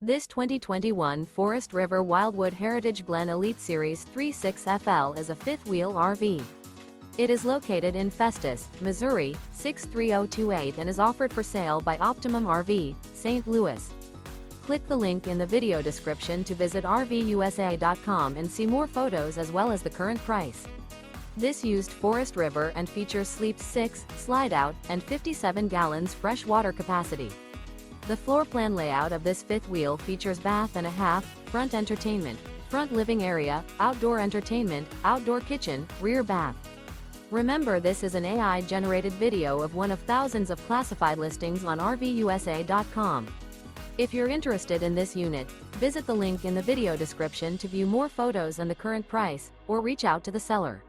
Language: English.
This 2021 Forest River Wildwood Heritage Glen Elite Series 36FL is a fifth-wheel RV. It is located in Festus, Missouri, 63028 and is offered for sale by Optimum RV, St. Louis. Click the link in the video description to visit RVUSA.com and see more photos as well as the current price. This used Forest River and features sleeps 6, Slideout, and 57 gallons fresh water capacity. The floor plan layout of this fifth wheel features bath and a half, front entertainment, front living area, outdoor entertainment, outdoor kitchen, rear bath. Remember, this is an AI-generated video of one of thousands of classified listings on RVUSA.com. If you're interested in this unit, visit the link in the video description to view more photos and the current price, or reach out to the seller.